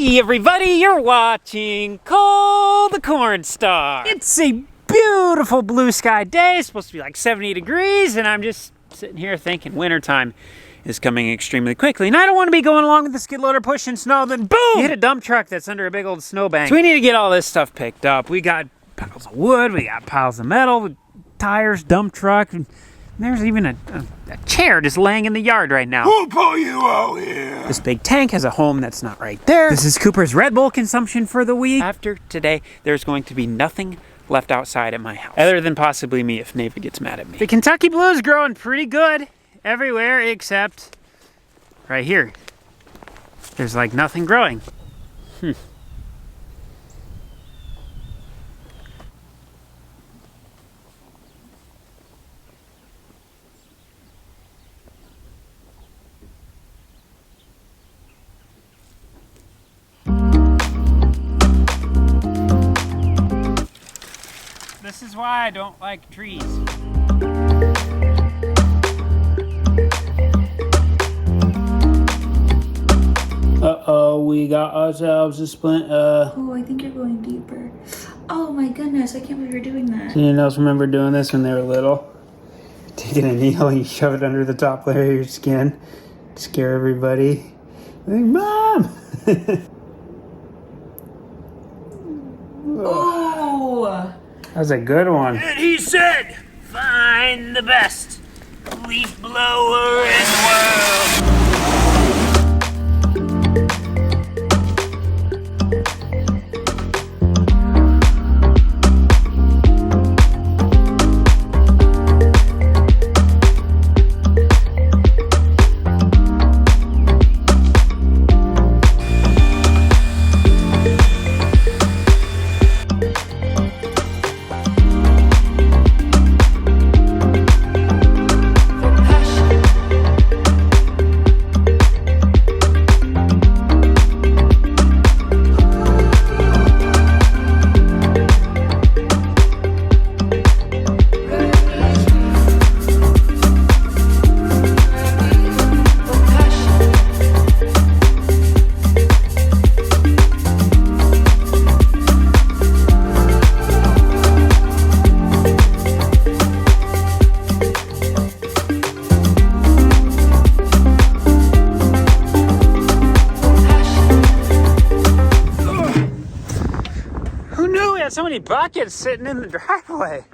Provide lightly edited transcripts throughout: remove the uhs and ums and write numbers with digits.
Hey everybody, you're watching Call the Corn Star. It's a beautiful blue sky day. It's supposed to be like 70 degrees, and I'm just sitting here thinking wintertime is coming extremely quickly. And I don't want to be going along with the skid loader pushing snow, then boom! You hit a dump truck that's under a big old snowbank. So we need to get all this stuff picked up. We got piles of wood, we got piles of metal, tires, dump truck, and there's even a chair just laying in the yard right now. Who'll pull you out here? This big tank has a home that's not right there. This is Cooper's Red Bull consumption for the week. After today, there's going to be nothing left outside at my house. Other than possibly me if Neva gets mad at me. The Kentucky Blue is growing pretty good everywhere except right here. There's like nothing growing. This is why I don't like trees. Uh-oh, we got ourselves a splint. Oh, I think you're going deeper. Oh my goodness, I can't believe you're doing that. Anyone else remember doing this when they were little? Taking a needle and you shove it under the top layer of your skin. Scare everybody. Like, Mom! Oh! That was a good one. And he said, find the best leaf blower in the world. So many buckets sitting in the driveway.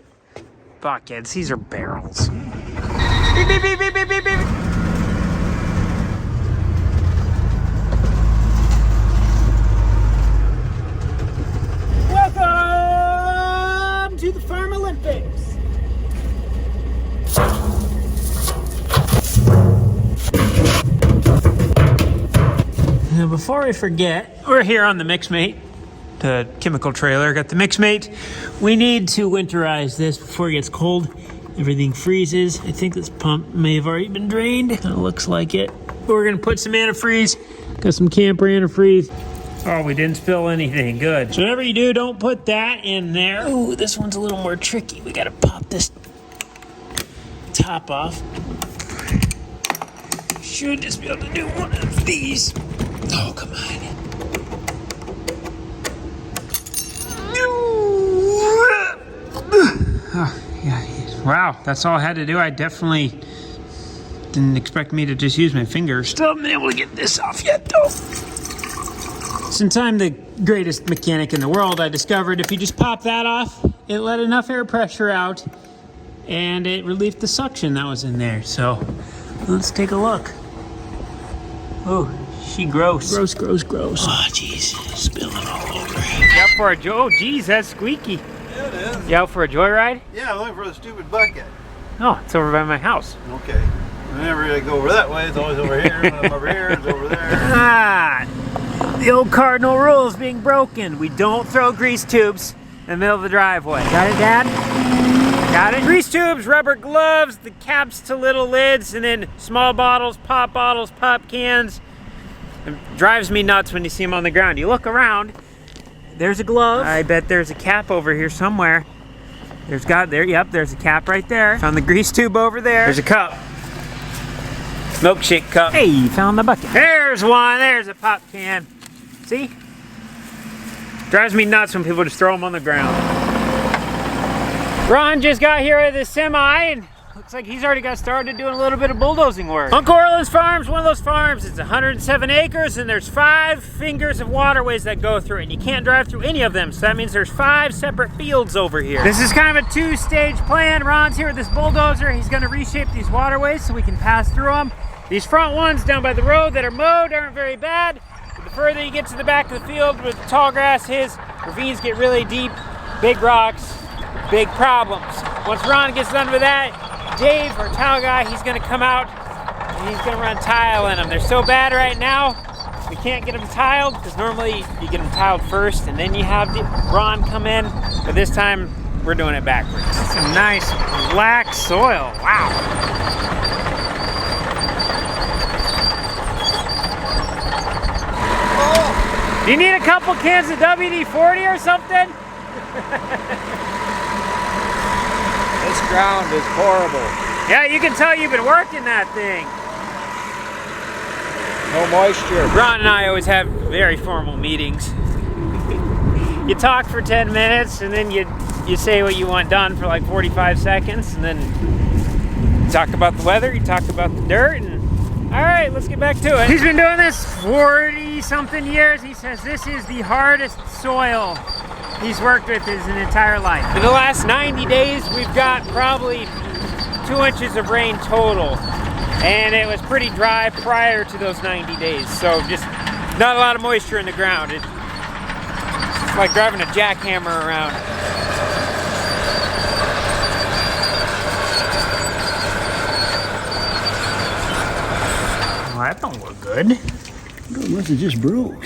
Buckets, these are barrels. Beep, beep, beep, beep, beep, beep, beep. Welcome to the Farm Olympics. Now before I forget, we're here on the Mixmate. The chemical trailer, got the Mixmate. We need to winterize this before it gets cold. Everything freezes. I think this pump may have already been drained. It looks like it. We're gonna put some antifreeze. Got some camper antifreeze. Oh, we didn't spill anything, good. So whatever you do, don't put that in there. Oh, this one's a little more tricky. We gotta pop this top off. Should just be able to do one of these. Oh, come on. Oh, yeah. Wow, that's all I had to do. I definitely didn't expect me to just use my fingers. Still haven't been able to get this off yet, though. Since I'm the greatest mechanic in the world, I discovered if you just pop that off, it let enough air pressure out, and it relieved the suction that was in there. So, let's take a look. Oh, she gross. Gross, gross, gross. Oh, jeez, spilling all over. You out for a oh, geez, that's squeaky. Yeah, it is. You out for a joyride? Yeah, I'm looking for the stupid bucket. Oh, it's over by my house. Okay. Whenever I go over that way, it's always over here. When I'm over here, it's over there. Ah, the old cardinal rule is being broken. We don't throw grease tubes in the middle of the driveway. Got it, Dad? Got it? Grease tubes, rubber gloves, the caps to little lids, and then small bottles, pop cans. It drives me nuts when you see them on the ground. You look around, there's a glove. I bet there's a cap over here somewhere. There's a cap right there. Found the grease tube over there. There's a cup. Milkshake cup. Hey, you found the bucket. There's one, there's a pop can. See? Drives me nuts when people just throw them on the ground. Ron just got here with his semi and looks like he's already got started doing a little bit of bulldozing work. Uncle Orland's farm's one of those farms. It's 107 acres and there's 5 fingers of waterways that go through it, and you can't drive through any of them. So that means there's 5 separate fields over here. This is kind of a 2-stage plan. Ron's here with this bulldozer. He's gonna reshape these waterways so we can pass through them. These front ones down by the road that are mowed aren't very bad. But the further you get to the back of the field with the tall grass, his ravines get really deep, big rocks, big problems. Once Ron gets done with that, Dave, our tile guy, he's gonna come out and he's gonna run tile in them. They're so bad right now, we can't get them tiled because normally you get them tiled first and then you have Ron come in, but this time we're doing it backwards. Some nice black soil, wow. Do you need a couple cans of WD-40 or something? This ground is horrible. Yeah, you can tell you've been working that thing. No moisture. Ron and I always have very formal meetings. You talk for 10 minutes and then you say what you want done for like 45 seconds and then you talk about the weather, you talk about the dirt, and all right, let's get back to it. He's been doing this 40 something years. He says this is the hardest soil he's worked with his entire life. In the last 90 days, we've got probably 2 inches of rain total. And it was pretty dry prior to those 90 days. So just not a lot of moisture in the ground. It's like driving a jackhammer around. Well, that don't look good. It must have just broke.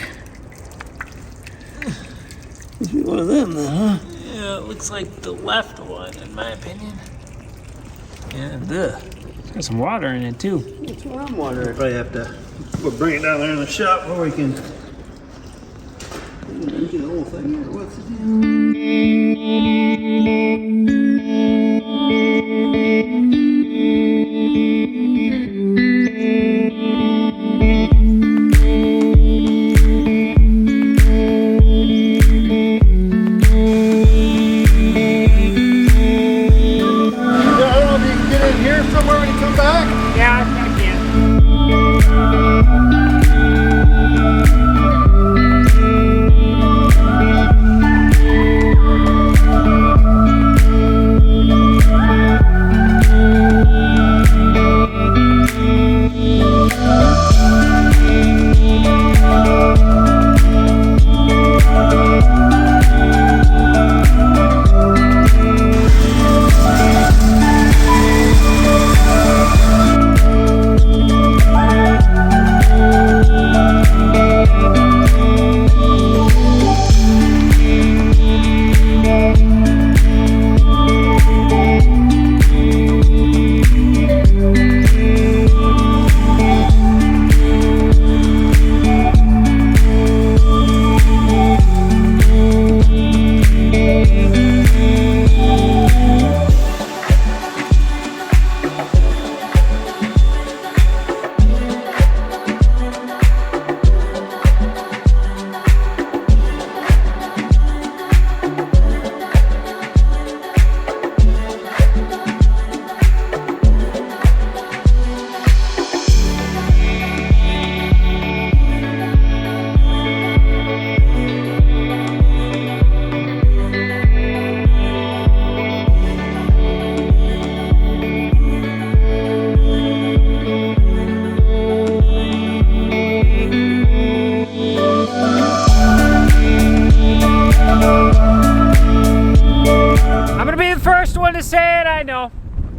Must be one of them then, huh? Yeah, it looks like the left one, in my opinion. Yeah, It's got some water in it, too. That's what I'm wondering if I have to. We'll bring it down there in the shop where we can empty the whole thing here. What's the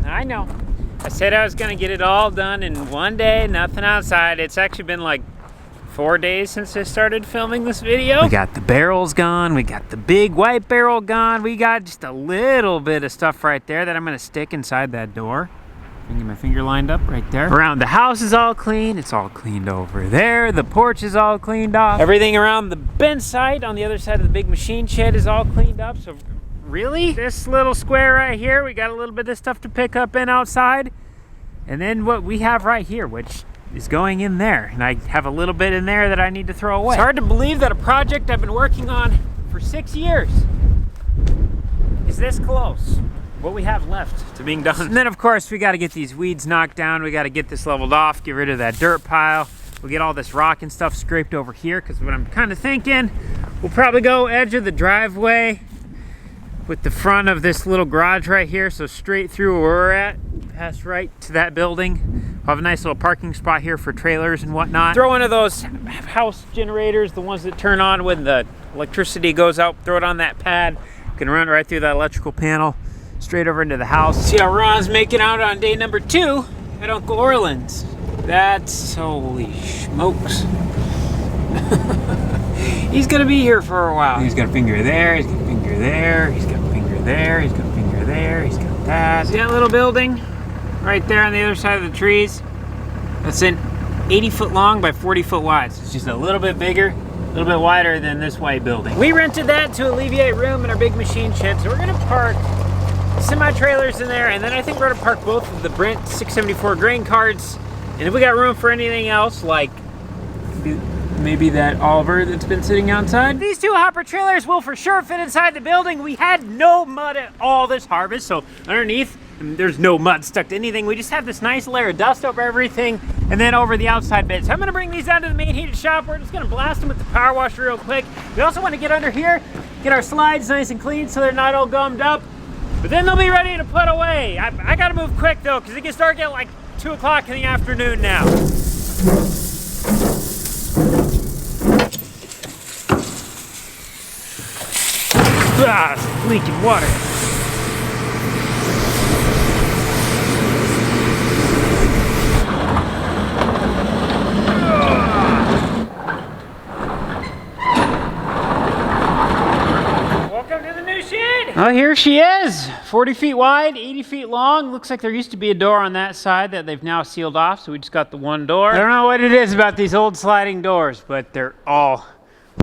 I know. I said I was gonna get it all done in one day, nothing outside. It's actually been like 4 days since I started filming this video. We got the barrels gone, we got the big white barrel gone, we got just a little bit of stuff right there that I'm gonna stick inside that door. I can get my finger lined up right there. Around the house is all clean, it's all cleaned over there. The porch is all cleaned off. Everything around the bin site on the other side of the big machine shed is all cleaned up. So really, this little square right here, we got a little bit of stuff to pick up in outside. And then what we have right here, which is going in there, and I have a little bit in there that I need to throw away. It's hard to believe that a project I've been working on for 6 years is this close. What we have left to being done. And then of course we got to get these weeds knocked down. We got to get this leveled off, get rid of that dirt pile. We'll get all this rock and stuff scraped over here, because what I'm kind of thinking, we'll probably go edge of the driveway with the front of this little garage right here, so straight through where we're at, pass right to that building. We'll have a nice little parking spot here for trailers and whatnot. Throw one of those house generators, the ones that turn on when the electricity goes out, throw it on that pad. We can run right through that electrical panel, straight over into the house. See how Ron's making out on day number 2 at Uncle Orland's. That's, holy smokes. He's gonna be here for a while. He's got a finger there, he's got a finger there, he's got a finger there, he's got a finger there, he's got that. See that little building right there on the other side of the trees? That's an 80 foot long by 40 foot wide. So it's just a little bit bigger, a little bit wider than this white building. We rented that to alleviate room in our big machine shed, so we're gonna park semi-trailers in there, and then I think we're gonna park both of the Brent 674 grain carts, and if we got room for anything else, like maybe that Oliver that's been sitting outside. These 2 hopper trailers will for sure fit inside the building. We had no mud at all this harvest, so underneath, there's no mud stuck to anything. We just have this nice layer of dust over everything, and then over the outside bits. So I'm gonna bring these down to the main heated shop. We're just gonna blast them with the power washer real quick. We also wanna get under here, get our slides nice and clean so they're not all gummed up. But then they'll be ready to put away. I gotta move quick though, because it gets dark at like 2 o'clock in the afternoon now. Ah, leaking water. Welcome to the new shed. Oh, here she is. 40 feet wide, 80 feet long. Looks like there used to be a door on that side that they've now sealed off, so we just got the one door. I don't know what it is about these old sliding doors, but they're all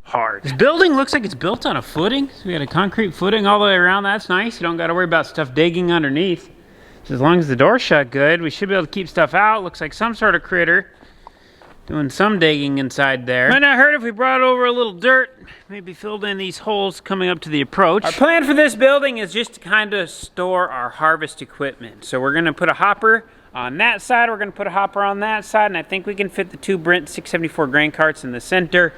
hard. This building looks like it's built on a footing. So we got a concrete footing all the way around. That's nice. You don't got to worry about stuff digging underneath. So as long as the door's shut good, we should be able to keep stuff out. Looks like some sort of critter doing some digging inside there. Might not hurt if we brought over a little dirt, maybe filled in these holes coming up to the approach. Our plan for this building is just to kind of store our harvest equipment. So we're going to put a hopper on that side, we're going to put a hopper on that side, and I think we can fit the 2 Brent 674 grain carts in the center.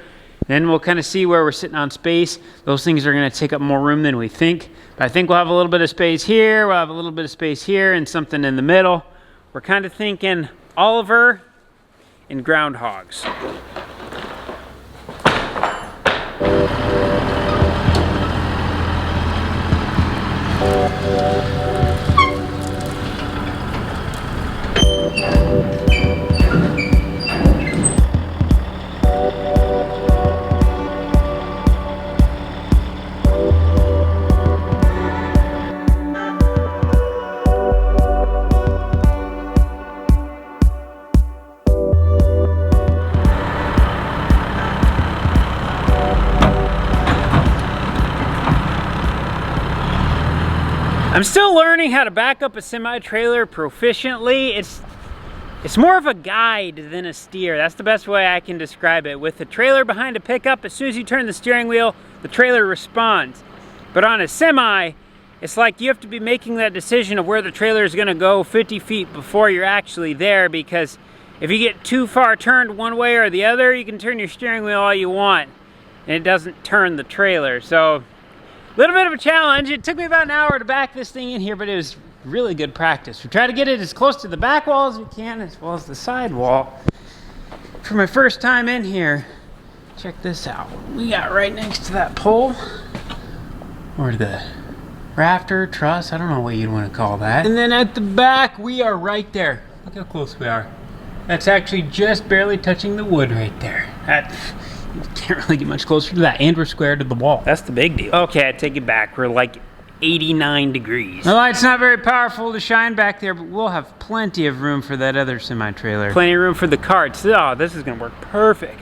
Then we'll kind of see where we're sitting on space. Those things are going to take up more room than we think. But I think we'll have a little bit of space here, we'll have a little bit of space here, and something in the middle. We're kind of thinking Oliver and groundhogs. I'm still learning how to back up a semi-trailer proficiently. It's more of a guide than a steer. That's the best way I can describe it. With the trailer behind a pickup, as soon as you turn the steering wheel, the trailer responds. But on a semi, it's like you have to be making that decision of where the trailer is gonna go 50 feet before you're actually there, because if you get too far turned one way or the other, you can turn your steering wheel all you want, and it doesn't turn the trailer. So, a little bit of a challenge. It took me about an hour to back this thing in here, but it was really good practice. We try to get it as close to the back wall as we can, as well as the side wall. For my first time in here, check this out. We got right next to that pole, or the rafter, truss, I don't know what you'd want to call that. And then at the back, we are right there. Look how close we are. That's actually just barely touching the wood right there. You can't really get much closer to that, and we're square to the wall. That's the big deal. Okay, I take it back. We're like 89 degrees. The light's not very powerful to shine back there, but we'll have plenty of room for that other semi-trailer. Plenty of room for the carts. Oh, this is gonna work perfect.